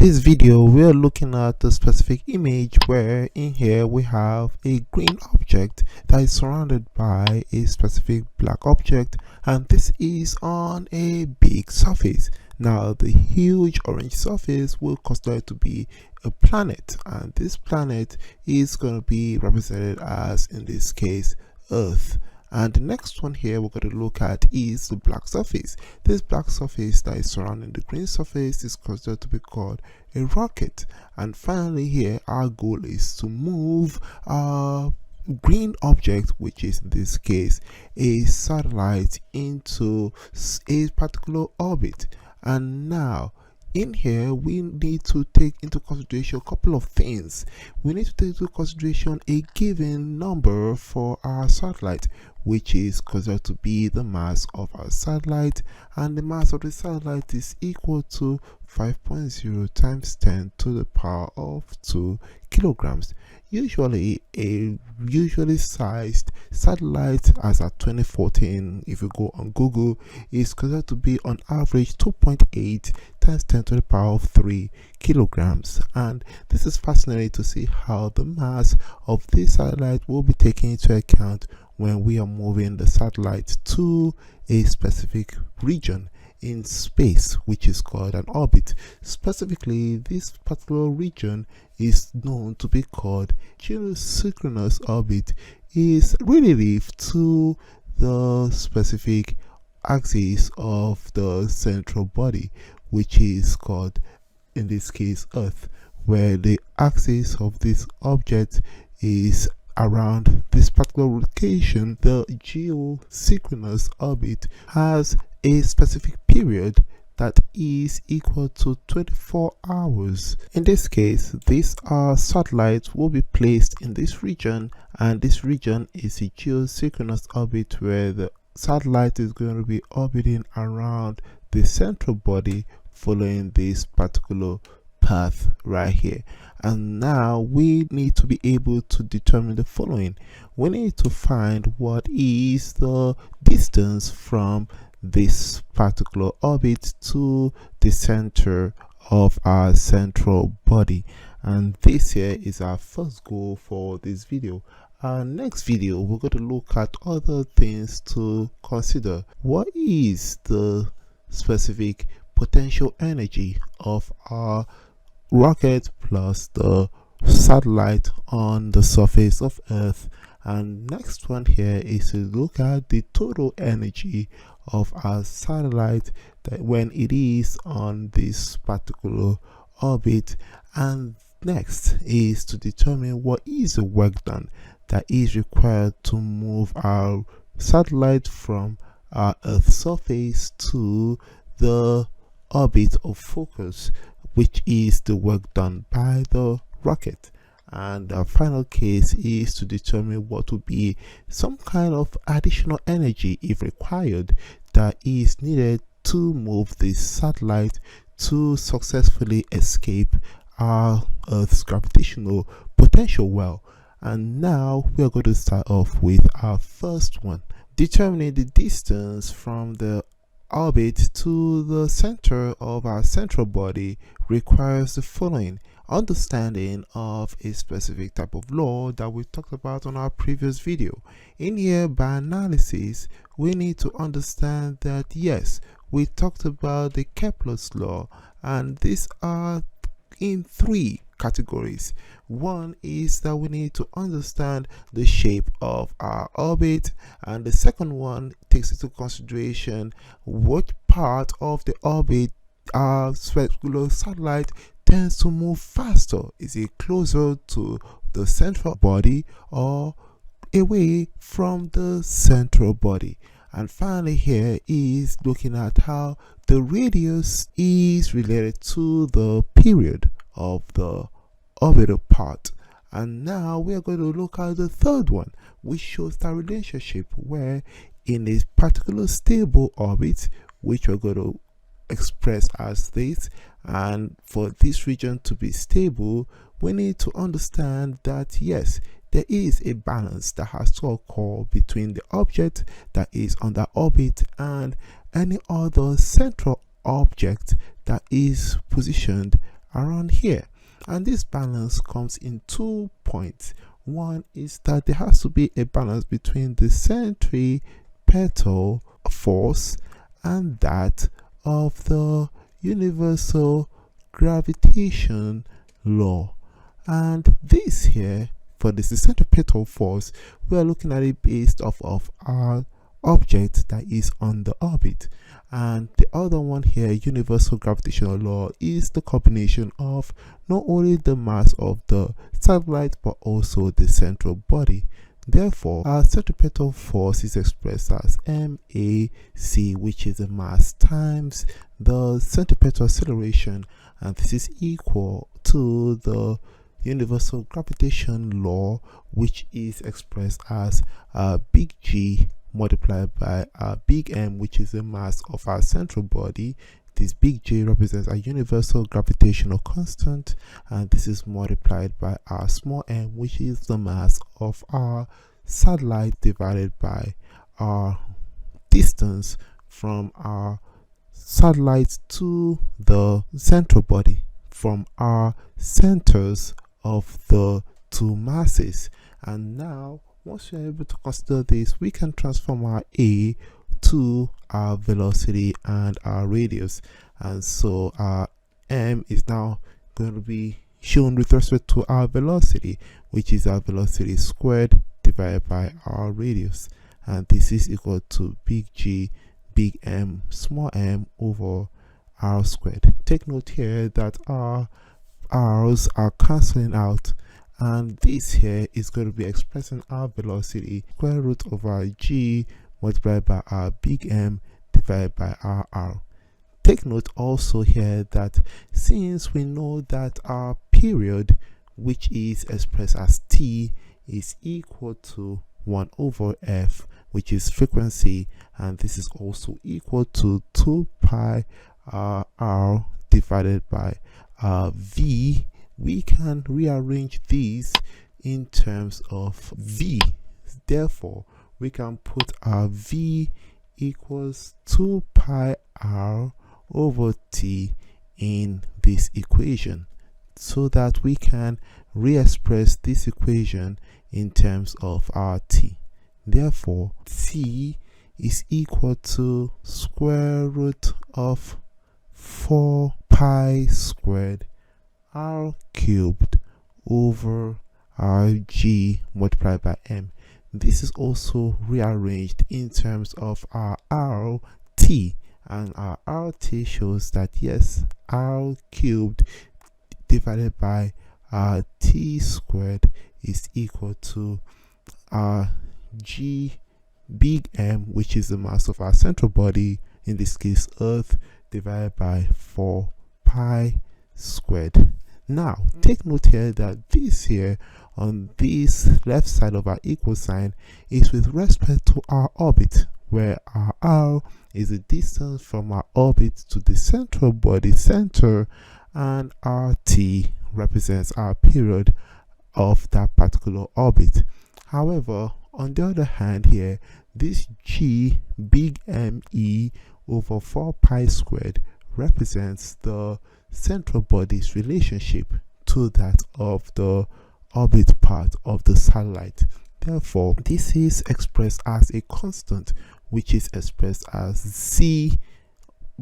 this video we are looking at a specific image where in here we have a green object that is surrounded by a specific black object, and this is on a big surface. Now the huge orange surface will consider to be a planet, and this planet is going to be represented as, in this case, Earth. And the next one here we're going to look at is the black surface. This black surface that is surrounding the green surface is considered to be called a rocket. And finally here our goal is to move our green object, which is in this case a satellite, into a particular orbit. And now in here we need to take into consideration a couple of things. We need to take into consideration a given number for our satellite, which is considered to be the mass of our satellite, and the mass of the satellite is equal to 5.0 times 10 to the power of 2 kilograms. Usually a usually sized satellite, as at 2014, if you go on Google, is considered to be on average 2.8 times 10 to the power of 3 kilograms. And this is fascinating to see how the mass of this satellite will be taken into account when we are moving the satellite to a specific region in space, which is called an orbit. Specifically, this particular region is known to be called Synchronous orbit. Is relative to the specific axis of the central body, which is called, in this case, Earth, where the axis of this object is around this particular location. The geosynchronous orbit has a specific period that is equal to 24 hours. In this case, these satellites will be placed in this region, and this region is a geosynchronous orbit where the satellite is going to be orbiting around the central body following this particular path right here. And now we need to be able to determine the following. We need to find what is the distance from this particular orbit to the center of our central body, and this here is our first goal for this video. Our next video we're going to look at other things to consider. What is the specific potential energy of our rocket plus the satellite on the surface of Earth? And next one here is to look at the total energy of our satellite that when it is on this particular orbit. And next is to determine what is the work done that is required to move our satellite from our Earth surface to the orbit of focus, which is the work done by the rocket. And our final case is to determine what would be some kind of additional energy, if required, that is needed to move this satellite to successfully escape our Earth's gravitational potential well. And now we are going to start off with our first one. Determining the distance from the orbit to the center of our central body requires the following: understanding of a specific type of law that we talked about on our previous video. In here, by analysis, we need to understand that yes, we talked about the Kepler's law, and these are in three categories. One is that we need to understand the shape of our orbit, and the second one takes into consideration what part of the orbit our particular satellite tends to move faster. Is it closer to the central body or away from the central body? And finally here is looking at how the radius is related to the period of the orbital part. And now we are going to look at the third one, which shows the relationship where in a particular stable orbit, which we're going to express as this, and for this region to be stable, we need to understand that yes, there is a balance that has to occur between the object that is on that orbit and any other central object that is positioned around here. And this balance comes in 2 points. One is that there has to be a balance between the centripetal force and that of the universal gravitation law. And this here, for this centripetal force, we are looking at it based off of our object that is on the orbit. And the other one here, universal gravitational law, is the combination of not only the mass of the satellite but also the central body. Therefore, our centripetal force is expressed as MAC, which is the mass times the centripetal acceleration, and this is equal to the universal gravitation law, which is expressed as big G multiplied by big M, which is the mass of our central body. This big G represents a universal gravitational constant, and this is multiplied by our small m, which is the mass of our satellite divided by our distance from our satellite to the central body, from our centers of the two masses. And now, once we are able to consider this, we can transform our A to our velocity and our radius. And so our m is now going to be shown with respect to our velocity, which is our velocity squared divided by our radius. And this is equal to big G, big M, small m over r squared. Take note here that our r's are cancelling out, and this here is going to be expressing our velocity square root over G multiplied by our big M divided by our r. Take note also here that since we know that our period, which is expressed as t, is equal to 1 over f, which is frequency, and this is also equal to 2 pi r divided by v, we can rearrange these in terms of v. Therefore, we can put our v equals 2 pi r over t in this equation, so that we can re-express this equation in terms of our t. Therefore, t is equal to square root of 4 pi squared r cubed over r g multiplied by m. This is also rearranged in terms of our rt, and our rt shows that yes, r cubed divided by t squared is equal to g big M, which is the mass of our central body, in this case Earth, divided by 4 pi squared. Now, take note here that this here on this left side of our equal sign is with respect to our orbit, where our r is the distance from our orbit to the central body center, and our t represents our period of that particular orbit. However, on the other hand here, this g big M-E over 4 pi squared represents the central body's relationship to that of the orbit part of the satellite. Therefore, this is expressed as a constant, which is expressed as c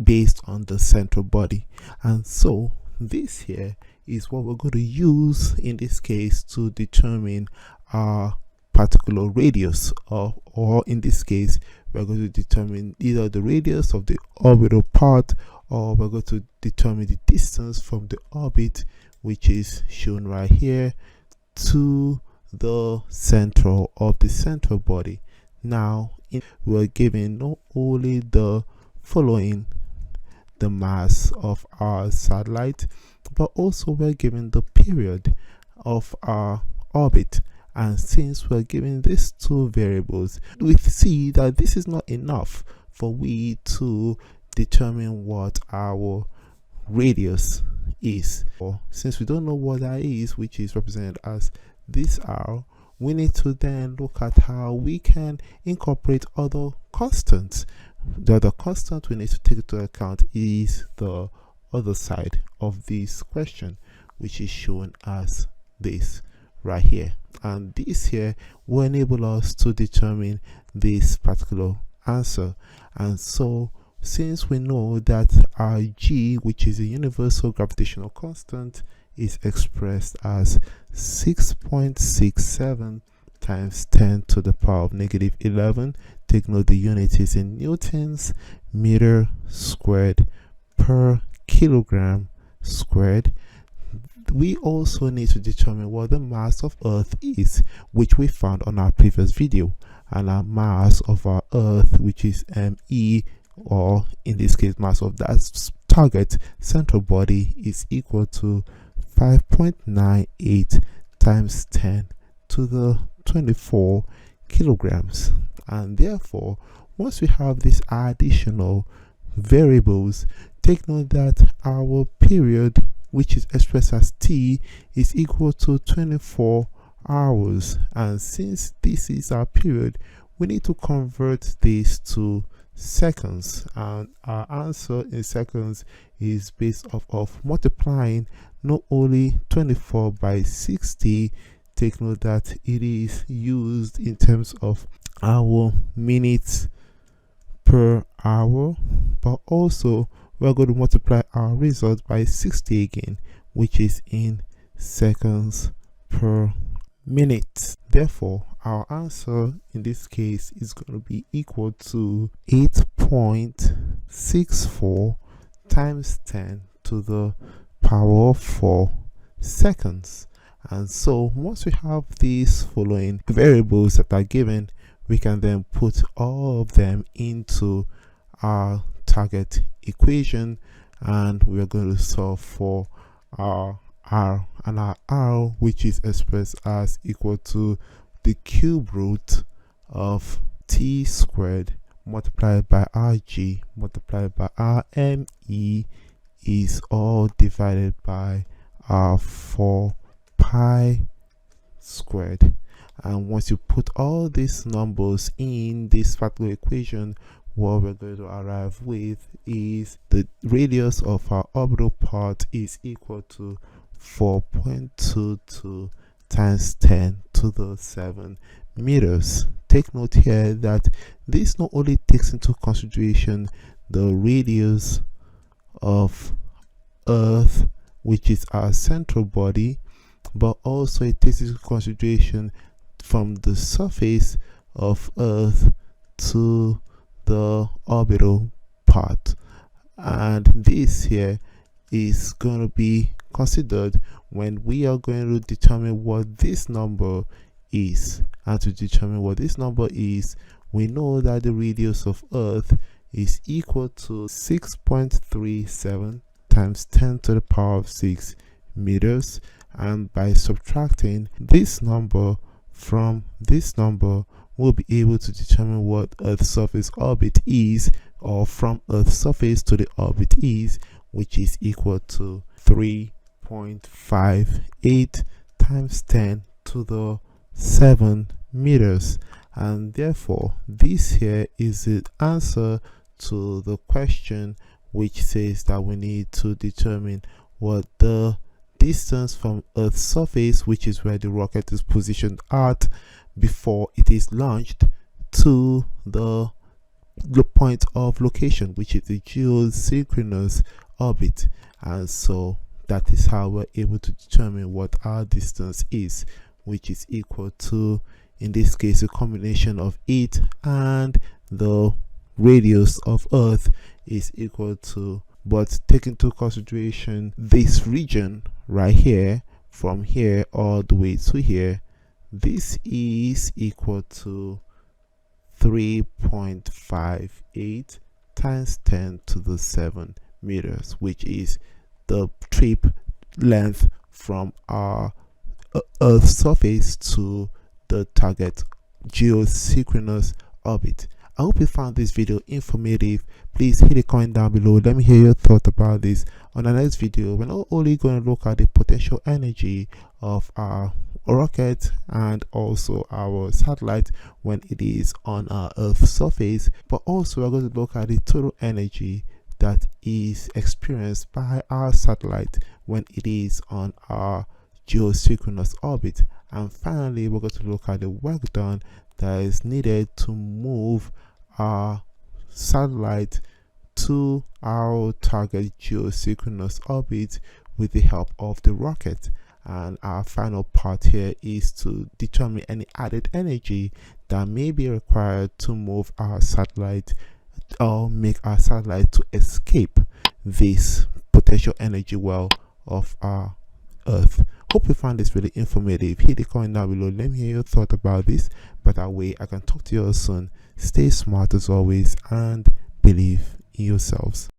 based on the central body. And so this here is what we're going to use in this case to determine our particular radius, or in this case we're going to determine either the radius of the orbital part, or we're going to determine the distance from the orbit, which is shown right here, to the center of the central body. Now we're given not only the following, the mass of our satellite, but also we're given the period of our orbit. And since we're given these two variables, we see that this is not enough for we to determine what our radius is. Since we don't know what that is, which is represented as this r, we need to then look at how we can incorporate other constants. The other constant we need to take into account is the other side of this question, which is shown as this right here. And this here will enable us to determine this particular answer. And so since we know that our G, which is a universal gravitational constant, is expressed as 6.67 times 10 to the power of negative 11. Take note the unit is in newtons meter squared per kilogram squared. We also need to determine what the mass of Earth is, which we found on our previous video. And our mass of our Earth, which is ME, or in this case mass of that target central body, is equal to 5.98 times 10 to the 24 kilograms. And therefore, once we have these additional variables, take note that our period, which is expressed as T, is equal to 24 hours. And since this is our period, we need to convert this to seconds, and our answer in seconds is based off of multiplying not only 24 by 60. Take note that it is used in terms of our minutes per hour, but also we're going to multiply our result by 60 again, which is in seconds per minute. Therefore, our answer in this case is going to be equal to 8.64 times 10 to the power of 4 seconds. And so once we have these following variables that are given, we can then put all of them into our target equation, and we are going to solve for our R, and our R, which is expressed as equal to the cube root of T squared multiplied by RG multiplied by RME, is all divided by our 4 pi squared. And once you put all these numbers in this particular equation, what we're going to arrive with is the radius of our orbital part is equal to 4.22 times 10 to the 7 meters. Take note here that this not only takes into consideration the radius of Earth, which is our central body, but also it takes into consideration from the surface of Earth to the orbital part. And this here is going to be considered when we are going to determine what this number is. And to determine what this number is, we know that the radius of Earth is equal to 6.37 times 10 to the power of 6 meters. And by subtracting this number from this number, we'll be able to determine what Earth's surface orbit is, or from Earth's surface to the orbit is, which is equal to 3.58 times 10 to the 7 meters. And therefore, this here is the answer to the question, which says that we need to determine what the distance from Earth's surface, which is where the rocket is positioned at before it is launched, to the point of location, which is the geosynchronous orbit. And so that is how we're able to determine what our distance is, which is equal to, in this case, a combination of 8 and the radius of Earth is equal to, but take into consideration this region right here, from here all the way to here, this is equal to 3.58 times 10 to the 7 meters, which is the trip length from our Earth's surface to the target geosynchronous orbit. I hope you found this video informative. Please hit a comment down below. Let me hear your thoughts about this. On the next video, we're not only going to look at the potential energy of our rocket and also our satellite when it is on our Earth's surface, but also we're going to look at the total energy that is experienced by our satellite when it is on our geosynchronous orbit. And finally, we're going to look at the work done that is needed to move our satellite to our target geosynchronous orbit with the help of the rocket. And our final part here is to determine any added energy that may be required to move our satellite or make our satellite to escape this potential energy well of our Earth. Hope you found this really informative. Hit the comment down below. Let me hear your thought about this. But that way I can talk to you all soon. Stay smart as always and believe in yourselves.